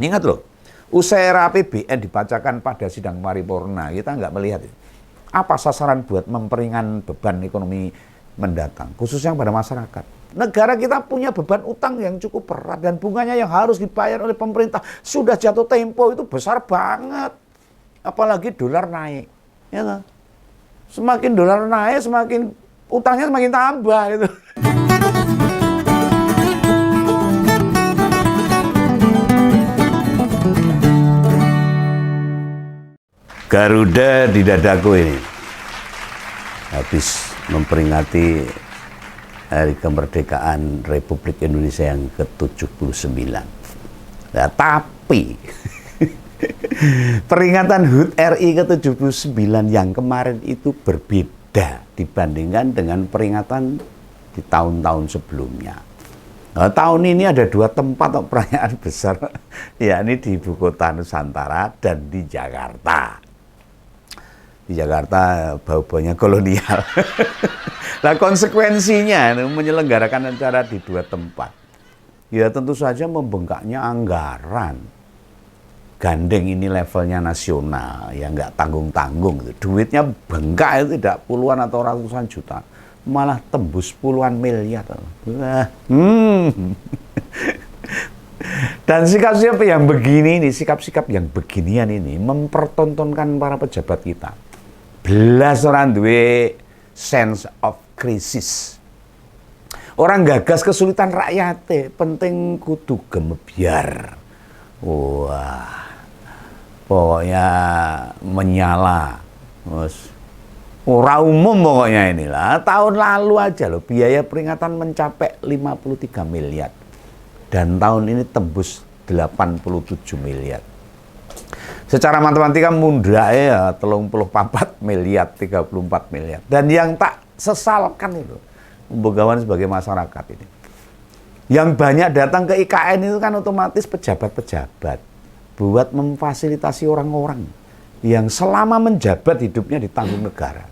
Ingat loh, usai era APBN dibacakan pada sidang paripurna, kita nggak melihat apa sasaran buat memperingan beban ekonomi mendatang, khususnya pada masyarakat. Negara kita punya beban utang yang cukup berat dan bunganya yang harus dibayar oleh pemerintah sudah jatuh tempo itu besar banget. Apalagi dolar naik. Ya kan? Semakin dolar naik, semakin utangnya semakin tambah itu. Garuda di dadaku ini habis memperingati Hari Kemerdekaan Republik Indonesia yang ke-79. Nah, tapi peringatan HUT RI ke-79 yang kemarin itu berbeda dibandingkan dengan peringatan di tahun-tahun sebelumnya. Nah, tahun ini ada dua tempat perayaan besar, yakni di Ibu Kota Nusantara dan di Jakarta. Di Jakarta bau-baunya kolonial. Nah, konsekuensinya menyelenggarakan acara di dua tempat, ya tentu saja membengkaknya anggaran. Gandeng ini levelnya nasional, ya nggak tanggung-tanggung. Duitnya bengkak itu tidak puluhan atau ratusan juta, malah tembus puluhan miliar. Dan sikap-sikap yang begini ini, sikap-sikap yang beginian ini mempertontonkan para pejabat kita. Belas orang duwe sense of crisis. Orang gagas kesulitan rakyat, penting kudu gemebyar. Wah, pokoknya menyala. Ora umum pokoknya inilah. Tahun lalu aja loh biaya peringatan mencapai 53 miliar. Dan tahun ini tembus 87 miliar. Secara matematika mundhak ya 34 miliar, 34 miliar. Dan yang tak sesalkan itu pembegawan sebagai masyarakat ini. Yang banyak datang ke IKN itu kan otomatis pejabat-pejabat buat memfasilitasi orang-orang yang selama menjabat hidupnya ditanggung negara.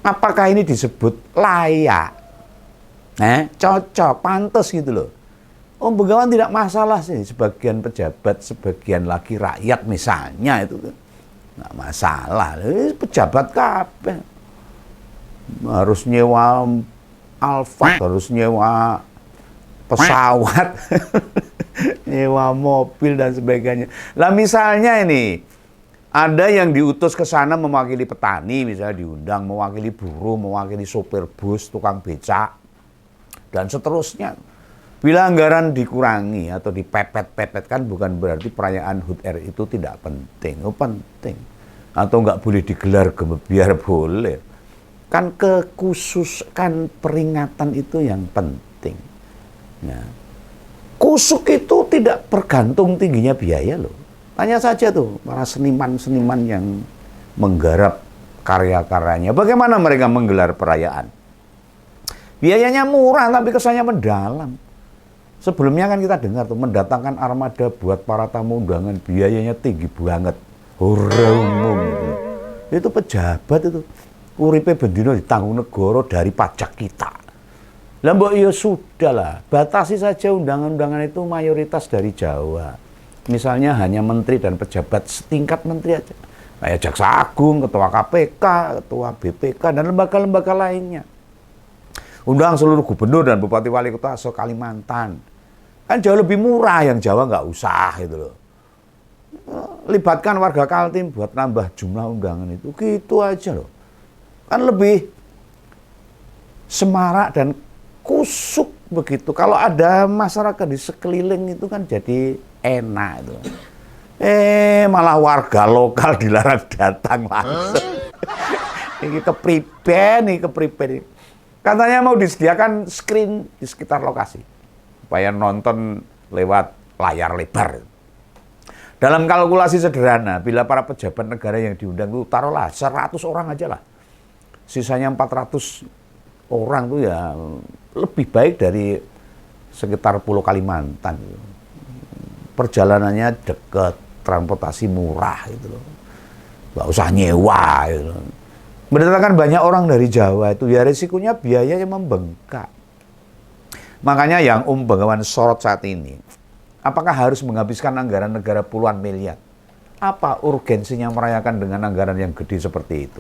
Apakah ini disebut layak? Cocok, pantas gitu loh. Begawan tidak masalah sih, sebagian pejabat, sebagian lagi rakyat misalnya itu nggak masalah. Pejabat kabeh harus nyewa Alphard, harus nyewa pesawat, nyewa mobil dan sebagainya. Lah misalnya ini ada yang diutus ke sana mewakili petani, misalnya diundang mewakili buruh, mewakili sopir bus, tukang becak dan seterusnya. Bila anggaran dikurangi atau dipepet-pepet kan bukan berarti perayaan HUT RI itu tidak penting. Penting. Atau nggak boleh digelar gemebyar boleh. Kan kekhususan peringatan itu yang penting. Ya. Kusuk itu tidak bergantung tingginya biaya loh. Tanya saja tuh para seniman-seniman yang menggarap karya-karyanya. Bagaimana mereka menggelar perayaan? Biayanya murah tapi kesannya mendalam. Sebelumnya kan kita dengar tuh mendatangkan armada buat para tamu undangan biayanya tinggi banget. Ora umum. Itu pejabat itu. Uripe bendino ditanggung negara dari pajak kita. Lah mbok ya sudahlah, batasi saja undangan-undangan itu mayoritas dari Jawa. Misalnya hanya menteri dan pejabat setingkat menteri aja. Kayak Jaksa Agung, Ketua KPK, Ketua BPK dan lembaga-lembaga lainnya. Undang seluruh gubernur dan bupati wali kota se-Kalimantan. Kan jauh lebih murah, yang Jawa nggak usah gitu loh. Libatkan warga Kaltim buat nambah jumlah undangan itu, gitu aja loh. Kan lebih semarak dan kusuk begitu. Kalau ada masyarakat di sekeliling itu kan jadi enak itu. Malah warga lokal dilarang datang langsung. Ini kepriben. Katanya mau disediakan screen di sekitar lokasi supaya nonton lewat layar lebar. Dalam kalkulasi sederhana, bila para pejabat negara yang diundang itu taruhlah 100 orang aja lah. Sisanya 400 orang itu ya lebih baik dari sekitar Pulau Kalimantan. Perjalanannya dekat, transportasi murah gitu loh. Nggak usah nyewa gitu loh. Mendatangkan banyak orang dari Jawa itu ya risikonya biayanya membengkak. Makanya yang Begawan sorot saat ini, Apakah harus menghabiskan anggaran negara puluhan miliar? Apa urgensinya merayakan dengan anggaran yang gede seperti itu?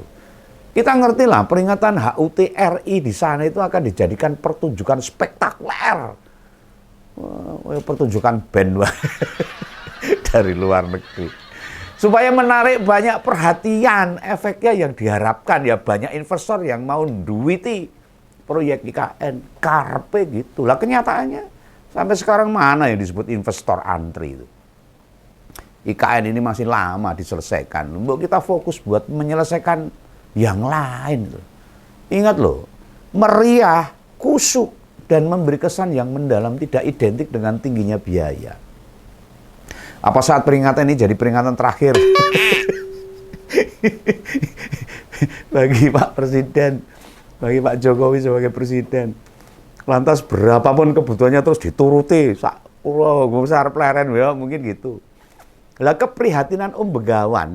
Kita ngerti lah, peringatan HUT RI di sana itu akan dijadikan pertunjukan spektakuler. Pertunjukan band dari luar negeri. Supaya menarik banyak perhatian, efeknya yang diharapkan ya banyak investor yang mau duiti proyek IKN, karpe gitu. Lah kenyataannya sampai sekarang mana yang disebut investor antri itu? IKN ini masih lama diselesaikan. Kita fokus buat menyelesaikan yang lain. Ingat loh, meriah, kusuk, dan memberi kesan yang mendalam tidak identik dengan tingginya biaya. Apa saat peringatan ini jadi peringatan terakhir bagi Pak Presiden, bagi Pak Jokowi sebagai Presiden. Lantas berapapun kebutuhannya terus dituruti. Besar pleren ya, mungkin gitu. Lah keprihatinan Om Begawan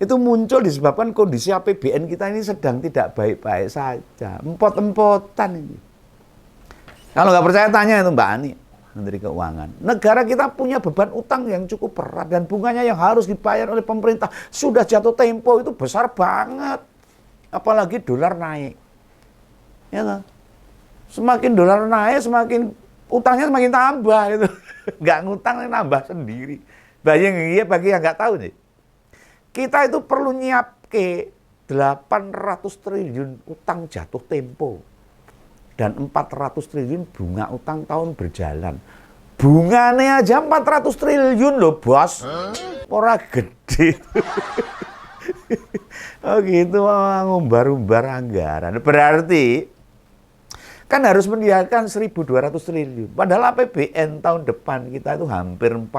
itu muncul disebabkan kondisi APBN kita ini sedang tidak baik-baik saja. Empot-empotan ini. Kalau nggak percaya tanya itu Mbak Ani, Menteri Keuangan. Negara kita punya beban utang yang cukup berat dan bunganya yang harus dibayar oleh pemerintah sudah jatuh tempo itu besar banget. Apalagi dolar naik. Ya kan? Semakin dolar naik, semakin utangnya semakin tambah itu. Nggak ngutang, nambah sendiri. Bagi yang nggak tahu nih. Kita itu perlu nyiap ke 800 triliun utang jatuh tempo. Dan 400 triliun bunga utang tahun berjalan. Bunganya aja 400 triliun loh bos. Ora gede. Oh gitu, ngumbar-umbar anggaran. Berarti kan harus menyediakan 1.200 triliun. Padahal APBN tahun depan kita itu hampir 4.000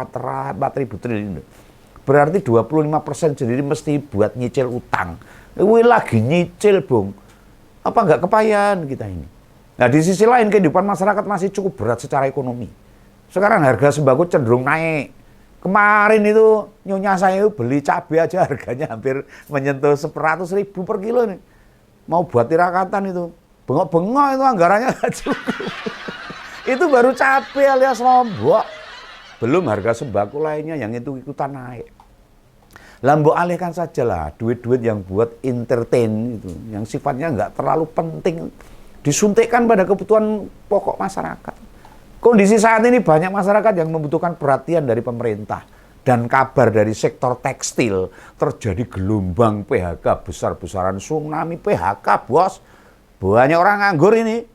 triliun. Berarti 25% sendiri mesti buat nyicil utang. Wih lagi nyicil, Bung. Apa nggak kepayan kita ini? Nah di sisi lain kehidupan masyarakat masih cukup berat secara ekonomi. Sekarang harga sembako cenderung naik. Kemarin itu nyonya saya itu beli cabai aja harganya hampir menyentuh 100.000 per kilo nih. Mau buat tirakatan itu. Bengok-bengok itu anggarannya nggak cukup. Itu baru cabai alias lombok. Belum harga sembako lainnya yang itu ikutan naik. Lambo alihkan saja lah duit-duit yang buat entertain itu, yang sifatnya nggak terlalu penting, disuntikkan pada kebutuhan pokok masyarakat. Kondisi saat ini banyak masyarakat yang membutuhkan perhatian dari pemerintah dan kabar dari sektor tekstil. Terjadi gelombang PHK besar-besaran, tsunami PHK bos. Banyak orang nganggur ini.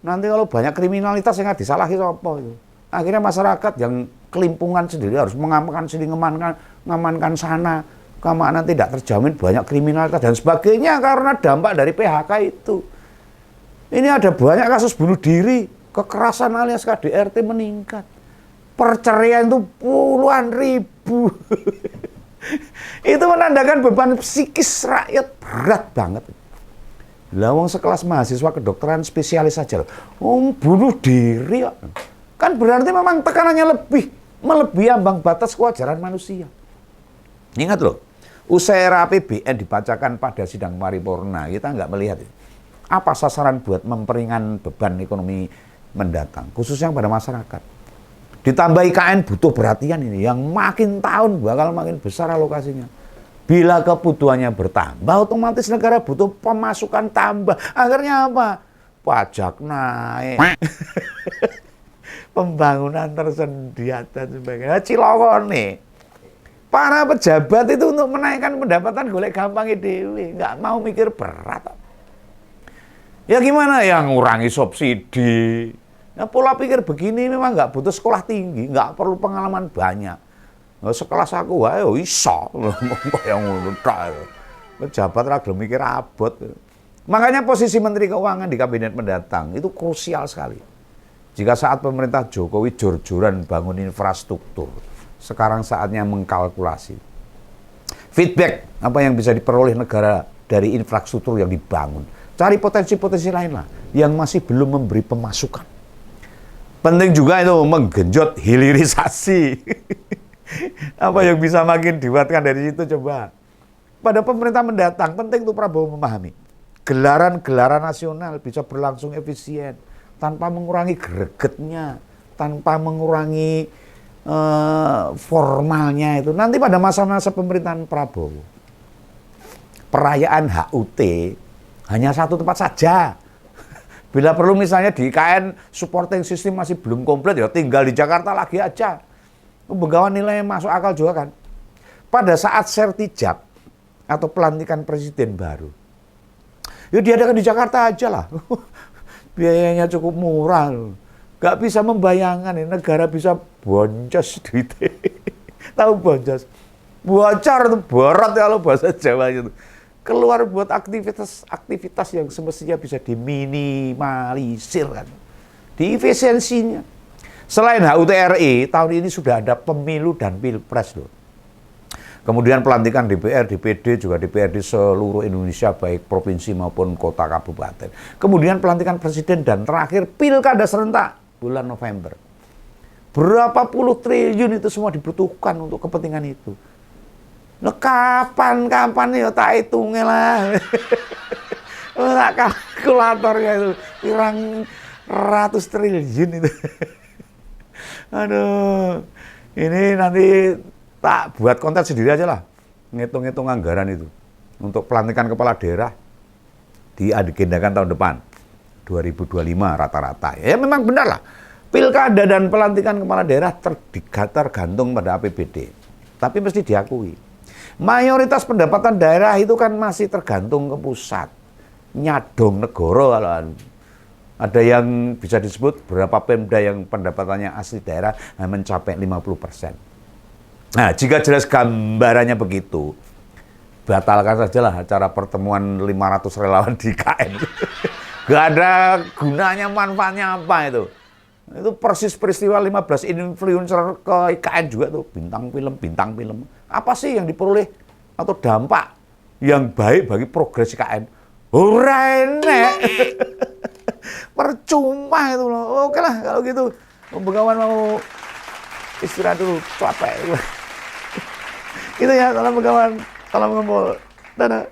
Nanti kalau banyak kriminalitas yang nggak disalahi apa itu. Akhirnya masyarakat yang kelimpungan sendiri harus mengamankan sini, mengamankan sana, keamanan tidak terjamin, banyak kriminalitas dan sebagainya karena dampak dari PHK itu. Ini ada banyak kasus bunuh diri, kekerasan alias KDRT meningkat, perceraian itu puluhan ribu. Itu menandakan beban psikis rakyat berat banget. Lawang sekelas mahasiswa kedokteran spesialis saja, bunuh diri. Kan berarti memang tekanannya melebihi ambang batas kewajaran manusia. Ingat loh, usai era APBN dibacakan pada sidang paripurna, kita nggak melihat itu. Apa sasaran buat memperingan beban ekonomi mendatang, khususnya pada masyarakat. Ditambah IKN butuh perhatian ini, yang makin tahun bakal makin besar alokasinya. Bila kebutuhannya bertambah, otomatis negara butuh pemasukan tambah. Akhirnya apa? Pajak naik. Pembangunan tersendat dan sebagainya. Cilokon nih. Para pejabat itu untuk menaikkan pendapatan golek gampang dewe, nggak mau mikir berat. Ya gimana yang ngurangi subsidi? Ya pola pikir begini memang nggak butuh sekolah tinggi, nggak perlu pengalaman banyak. Sekelas aku wae iso yang ngono tok. Pejabat ra gelem mikir abot. Makanya posisi Menteri Keuangan di kabinet mendatang itu krusial sekali. Jika saat pemerintah Jokowi jor-joran bangun infrastruktur, sekarang saatnya mengkalkulasi feedback apa yang bisa diperoleh negara dari infrastruktur yang dibangun. Cari potensi-potensi lain lah yang masih belum memberi pemasukan. Penting juga itu menggenjot hilirisasi. Apa yang bisa makin dibuatkan dari situ coba. Pada pemerintah mendatang penting tuh Prabowo memahami. Gelaran-gelaran nasional bisa berlangsung efisien tanpa mengurangi gregetnya, tanpa mengurangi formalnya itu. Nanti pada masa-masa pemerintahan Prabowo, perayaan HUT hanya satu tempat saja. Bila perlu misalnya di IKN supporting system masih belum komplit, ya tinggal di Jakarta lagi aja. Pembegawan nilai masuk akal juga kan. Pada saat sertijab atau pelantikan presiden baru, ya diadakan di Jakarta aja lah. Biayanya cukup murah loh. Gak bisa membayangkan nih, negara bisa boncos duitnya. Tahu boncos? Bocor itu borot ya kalau bahasa Jawa itu. Keluar buat aktivitas yang semestinya bisa diminimalisir kan. Di efisiensinya. Selain HUT RI, tahun ini sudah ada pemilu dan pilpres loh. Kemudian pelantikan DPR, DPD, juga DPRD seluruh Indonesia, baik provinsi maupun kota kabupaten. Kemudian pelantikan presiden dan terakhir pilkada serentak bulan November. Berapa puluh triliun itu semua dibutuhkan untuk kepentingan itu. Nah, kapan ya tak hitungnya lah. Tak kalkulatornya itu. Kurang ratus triliun itu. Aduh, ini nanti tak buat konten sendiri aja lah, ngitung-ngitung anggaran itu untuk pelantikan kepala daerah diagendakan tahun depan 2025 rata-rata. Ya memang benar lah, pilkada dan pelantikan kepala daerah tergantung pada APBD. Tapi mesti diakui, mayoritas pendapatan daerah itu kan masih tergantung ke pusat, nyadong negara kalau ada yang bisa disebut berapa Pemda yang pendapatannya asli daerah mencapai 50%. Nah, jika jelas gambarannya begitu, batalkan sajalah acara pertemuan 500 relawan di IKN. Gak ada gunanya, manfaatnya apa itu. Itu persis peristiwa 15 influencer ke IKN juga tuh, bintang film. Apa sih yang diperoleh atau dampak yang baik bagi progres IKN? Ora enek. Percuma itu loh. Oke lah kalau gitu. Pembegawan mau istirahat dulu, capek. Itu ya, salam begawan, salam ngumpul. Dadah.